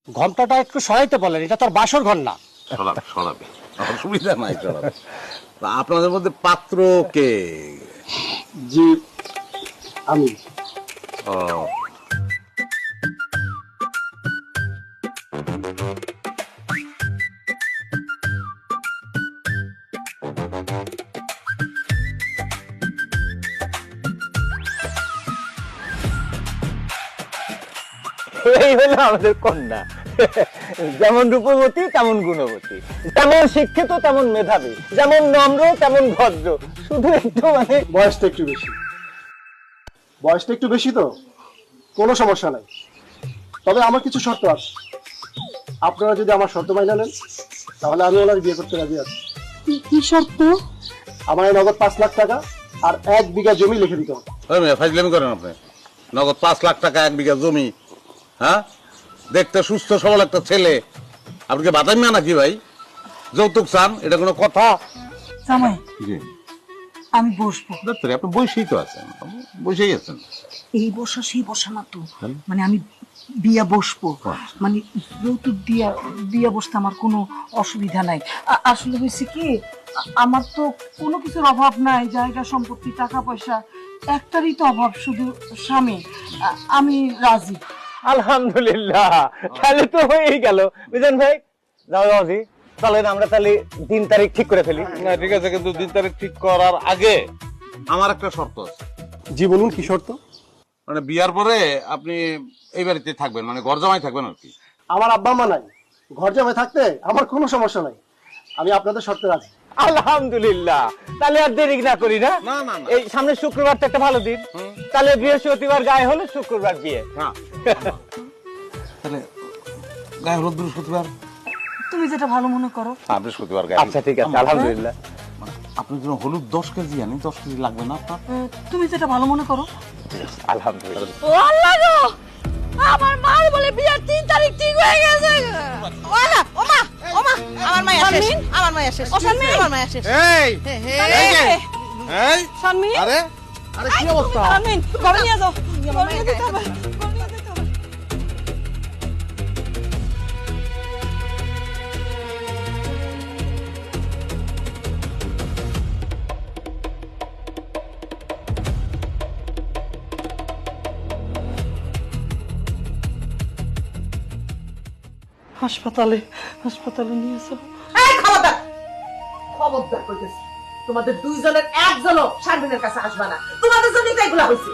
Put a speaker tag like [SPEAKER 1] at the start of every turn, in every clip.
[SPEAKER 1] ঘন্টাটা একটু সরাইতে বলেন, এটা তোর বাসর ঘর না।
[SPEAKER 2] সরাবে অসুবিধা নাই, সরাবে। তা আপনাদের মধ্যে পাত্র কে?
[SPEAKER 1] জি আমি।
[SPEAKER 2] ও,
[SPEAKER 3] এই হলো আমাদের কন্যা। যেমন রূপবতী তেমন গুণবতী, যেমন শিক্ষিত তেমন মেধাবী, যেমন নম্র তেমন ভদ্র, শুধু একটু
[SPEAKER 1] বয়সটা একটু বেশি, বয়সটা একটু বেশি তো কোনো সমস্যা নাই, তবে আমার কিছু শর্ত আছে। আপনারা যদি আমার শর্ত মাইনা নেন তাহলে আমি ওনার বিয়ে করতে রাজি আছি।
[SPEAKER 4] কি শর্ত?
[SPEAKER 1] আমার এই নগদ 5 লাখ টাকা আর 1 বিঘা জমি লিখে দিতে হবে।
[SPEAKER 2] ওই মেয়ে ফাজলামি করেন আপনি? নগদ 5 লাখ টাকা 1 বিঘা জমি? হ্যাঁ, দেখতে সুস্থ সবল একটা ছেলে, আপনি কি বাদামি না নাকি ভাই? যৌতুক চান, এটা কোনো কথা?
[SPEAKER 4] জামাই
[SPEAKER 2] জি
[SPEAKER 4] আমি বসবো।
[SPEAKER 2] ডাক্তার, আপনি বসেই তো আছেন, বসেই আছেন।
[SPEAKER 4] এই বসা সেই বসা না তো, মানে আমি বিয়া বসবো, মানে যৌতুক দিয়া বসতে আমার কোনো অসুবিধা নাই। আসলে হয়েছে কি, আমার তো কোনো কিছুর অভাব নাই, জায়গা সম্পত্তি টাকা পয়সা একটারই তো অভাব, শুধু স্বামী। আমি রাজি।
[SPEAKER 3] আলহামদুলিল্লাহ, তাহলে তো হয়েই গেল। বুঝলেন ভাই, যাও রাজি, চলেন আমরা তাহলে দিন তারিখ ঠিক করে ফেলি।
[SPEAKER 2] না ঠিক আছে, কিন্তু দিন তারিখ ঠিক করার আগে আমার একটা শর্ত আছে।
[SPEAKER 1] জি বলুন, কি শর্ত?
[SPEAKER 2] মানে বিয়ার পরে আপনি এই বাড়িতে থাকবেন, মানে ঘর জামাই থাকবেন আর কি।
[SPEAKER 1] আমার আব্বা মা নাই, ঘর জামাই থাকতে আমার কোনো সমস্যা নাই, আমি আপনাদের শর্তে রাজি।
[SPEAKER 3] আলহামদুলিল্লাহ, তাহলে আর দেরি না করি না।
[SPEAKER 2] না, না, না।
[SPEAKER 3] এই সামনে শুক্রবার তো একটা ভালো দিন, তাহলে বৃহস্পতিবার গায়ে হলে শুক্রবার বিয়ে।
[SPEAKER 2] হ্যাঁ, তাহলে গায়ে হলুদ বৃহস্পতিবার।
[SPEAKER 4] তুমি যেটা ভালো মনে করো।
[SPEAKER 2] হ্যাঁ, বৃহস্পতিবার গায়ে।
[SPEAKER 3] আচ্ছা ঠিক আছে, আলহামদুলিল্লাহ।
[SPEAKER 2] আপনার জন্য হলুদ 10 কেজি আনি, 10 কেজি লাগবে না আপনার?
[SPEAKER 4] তুমি যেটা ভালো মনে করো।
[SPEAKER 3] আলহামদুলিল্লাহ।
[SPEAKER 5] ও আল্লাহ গো, আমার মার বলে বিয়ার 3 তারিখ ঠিক হয়ে গেছে। ওলা ওমা ওমা, আমার মায়া শেষ, আমার মায়া শেষ, আমার মায়া শেষ।
[SPEAKER 2] এই এই
[SPEAKER 5] শানমি,
[SPEAKER 2] আরে আরে কি অবস্থা?
[SPEAKER 5] আমিন ঘরে নিয়ে যাও, ঘরে নিয়ে যেতে হবে, ঘরে নিয়ে যেতে হবে।
[SPEAKER 4] হাসপাতালে হাসপাতালে নিয়ে যাও।
[SPEAKER 6] এই খবরদার, খবরদার কইতেছি, তোমাদের দুইজনের একজনও শারমিনের কাছে আসবে না, তোমাদের জন্যই তো এগুলা হয়েছে।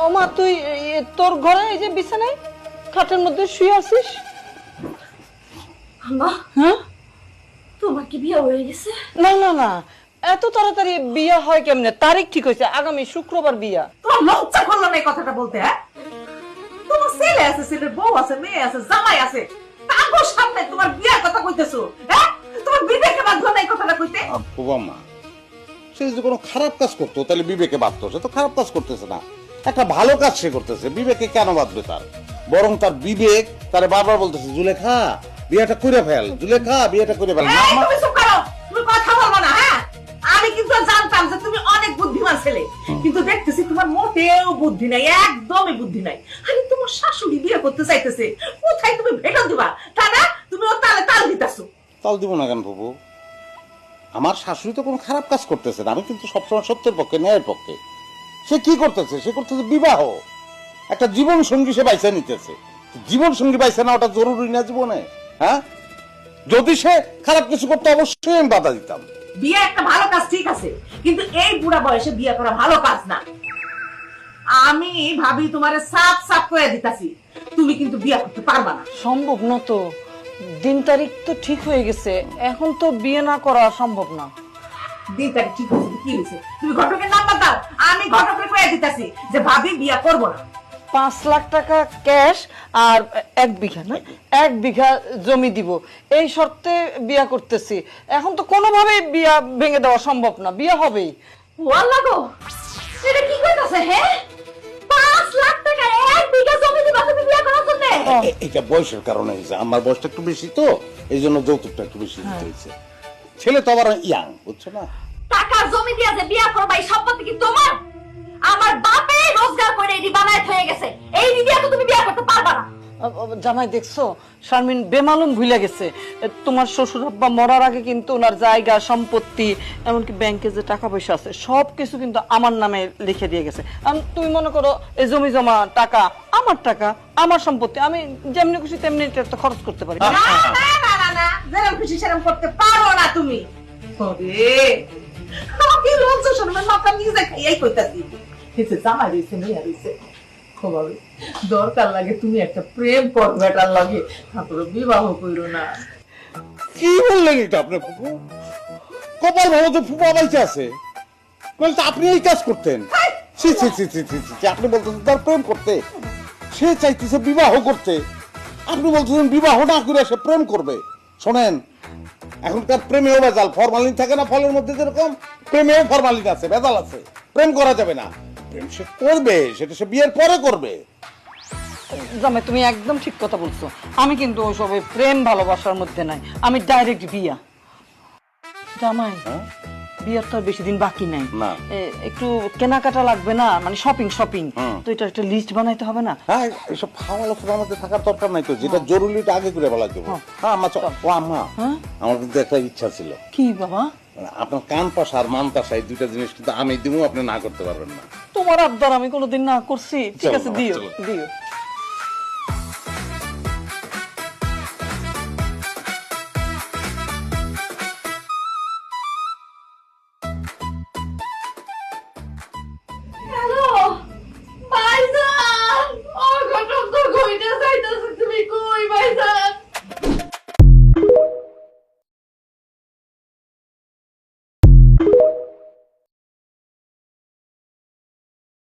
[SPEAKER 4] ওমা তুই তোর ঘরে এই যে বিছানায় খাটের মধ্যে শুয়ে আছিস?
[SPEAKER 5] আম্মা,
[SPEAKER 4] হ্যাঁ,
[SPEAKER 5] তোমার কি বিয়ে হয়ে গেছে?
[SPEAKER 4] না না না, এত তাড়াতাড়ি বিয়া হয় কেমনে? তারিখ ঠিক হয়েছে, আগামী শুক্রবার বিয়া।
[SPEAKER 6] তোমার লজ্জা করলো না এই কথাটা বলতে? হ্যাঁ, তোমার ছেলে আছে, ছেলের বউ আছে, মেয়ে আছে, জামাই আছে, তারপর সামনে তোমার বিয়ার কথা কইতেছো? হ্যাঁ, তোমার বিবেকে বাধ্য না এই কথাটা কইতে?
[SPEAKER 2] বাবা, সে যদি কোনো খারাপ কাজ করতো তাহলে বিবেকে বাঁধতো। সে তো খারাপ কাজ করতেছে না, একটা ভালো কাজ সে করতেছে, বিবেকে কেন বাঁধবে তার? বরং তার বিবেক তারে বারবার বলতেছে, জুলেখা বিয়েটা করে ফেল, জুলেখা বিয়েটা করে ফেল।
[SPEAKER 6] এই, তুমি চুপ করো, তুমি কথা বলবো না। হ্যাঁ, আমি কিন্তু জানতাম যে তুমি অনেক বুদ্ধিমান ছেলে, কিন্তু দেখতেছি তোমার মোটেও বুদ্ধি নাই, একদমই বুদ্ধি নাই। আরে তোমার শাশুড়ি বিয়ে করতে চাইতেছে, কোথায় তুমি ভেটো দিবা তা না, তুমি ও তালে তাল দিতেছো।
[SPEAKER 2] তাল দিব না কেন বাবু? আমার শাশুড়ি তো কোনো খারাপ কাজ করতেছে না, আমি কিন্তু সবসময় সত্যের পক্ষে, ন্যায়ের পক্ষে। সে কি করতেছে? সে করতেছে বিবাহ, একটা জীবন সঙ্গী সে বাইসা নিতেছে। জীবন সঙ্গী বাইসা না ওটা জরুরি না জীবনে? হ্যাঁ, যদি সে খারাপ কিছু করতে অবশ্যই আমি বাধা দিতাম।
[SPEAKER 6] বিয়ে একটা ভালো কাজ, ঠিক আছে, কিন্তু এই বুড়া বয়সে বিয়ে করা ভালো কাজ না। আমি ভাবি তোমারে সাফ সাফ করে দিতাছি, তুমি কিন্তু বিয়ে করতে পারবা না।
[SPEAKER 4] সম্ভব না তো, দিন তারিখ তো ঠিক হয়ে গেছে, এখন তো বিয়ে না করা সম্ভব না।
[SPEAKER 6] দিন তারিখ ঠিক হয়েছে, কি হয়েছে? তুমি ঘটকের নাম্বার দাও, আমি ঘটকের করে দিতাছি যে ভাবি বিয়ে করবো না।
[SPEAKER 4] 5 লাখ টাকা ক্যাশ আর 1 বিঘা, না 1 বিঘা জমি দিব, এই শর্তে বিয়া করতেছি। এখন তো কোনোভাবেই বিয়া ভেঙে দেওয়া সম্ভব না, বিয়া হবেই।
[SPEAKER 5] ও আল্লাহ গো, এটা কি কইতাছে? হ্যাঁ, 5 লাখ টাকা 1 বিঘা জমি দিবা তুমি বিয়ে করার জন্য?
[SPEAKER 2] এটা বয়সের কারণে হয়েছে, আমার বয়সটা একটু বেশি তো এই জন্য যৌতুকটা একটু বেশি দিতে হয়েছে। ছেলে তো আবার ইয়াং, বুঝছো না?
[SPEAKER 5] টাকা জমি দিয়া যে বিয়া করবা এই সম্পত্তি কি তোমার? আমার বাপে রোজগার করে এটি বানায় হয়ে গেছে, এই দিয়া তো তুমি বিয়া করতে পারবা না।
[SPEAKER 4] জামাই দেখছো শারমিন বেমালুম ভুলে গেছে তোমার শ্বশুর আব্বা মরার আগে কিন্তু ওনার জায়গা সম্পত্তি এমনকি ব্যাংকে যে টাকা পয়সা আছে সবকিছু কিন্তু আমার নামে লিখে দিয়ে গেছে। তুমি মনে করো এই জমি জমা টাকা আমার সম্পত্তি, আমি যেমনি খুশি তেমনি এটা খরচ করতে পারি।
[SPEAKER 6] না না না না না, যেরকম খুশি সেরকম করতে পারো না তুমি। ওরে আমাকে লজ্জা শরমের মাথা নিজে খাইয়াই কইতাছি। হেসে জামাই রইছে মেয়া রইছে, খবরে দরকার লাগে তুমি একটা প্রেম কর বেটার লাগে, তারপরে বিবাহ কইরো না।
[SPEAKER 2] কি বললেন এটা আপনি ফুপু? কপাল ভালো তো ফুপু বাইচে আছে, বলে তো আপনি এই কাজ করতেন। ছি ছি ছি ছি ছি ছি, আপনি বলতেছেন তার প্রেম করতে, সে চাইতেছে বিবাহ করতে, আপনি বলতেছেন বিবাহ না করে সে প্রেম করবে। শোনেন, এখনকার প্রেমেও ভেজাল, ফরমালিন থাকে না ফলের মধ্যে, যেরকম প্রেমেও ফরমালিন আছে, ভেজাল আছে। প্রেম করা যাবে না, প্রেম সে করবে সেটা সে বিয়ের পরে করবে।
[SPEAKER 4] জামাই তুমি একদম ঠিক কথা বলছো, আমি কিন্তু ওইসব প্রেম ভালোবাসার মধ্যে নাই, আমি ডাইরেক্ট বিয়া। জামাই বিয়ার তো আর বেশি দিন বাকি নাই,
[SPEAKER 2] না।
[SPEAKER 4] একটু কেনাকাটা লাগবে না, মানে শপিং তো এটা একটা লিস্ট বানাইতে হবে না?
[SPEAKER 2] হ্যাঁ, এসব ফাওয়ালা ফুল আমাদের থাকার দরকার নাই তো, যেটা জরুরি ওটা আগে করে বলা দেবো। হ্যাঁ আম্মা, ও আম্মা, আমার কিন্তু একটা ইচ্ছা ছিল।
[SPEAKER 4] কি বাবা?
[SPEAKER 2] মানে আপনার কান পাশা আর মান পাশা এই দুইটা জিনিস কিন্তু আমি দিব, আপনি না করতে পারবেন না।
[SPEAKER 4] তোমার আবদার আমি কোনোদিন না করছি? ঠিক আছে,
[SPEAKER 2] চলো,
[SPEAKER 4] দিও
[SPEAKER 2] চলো।
[SPEAKER 4] দিও।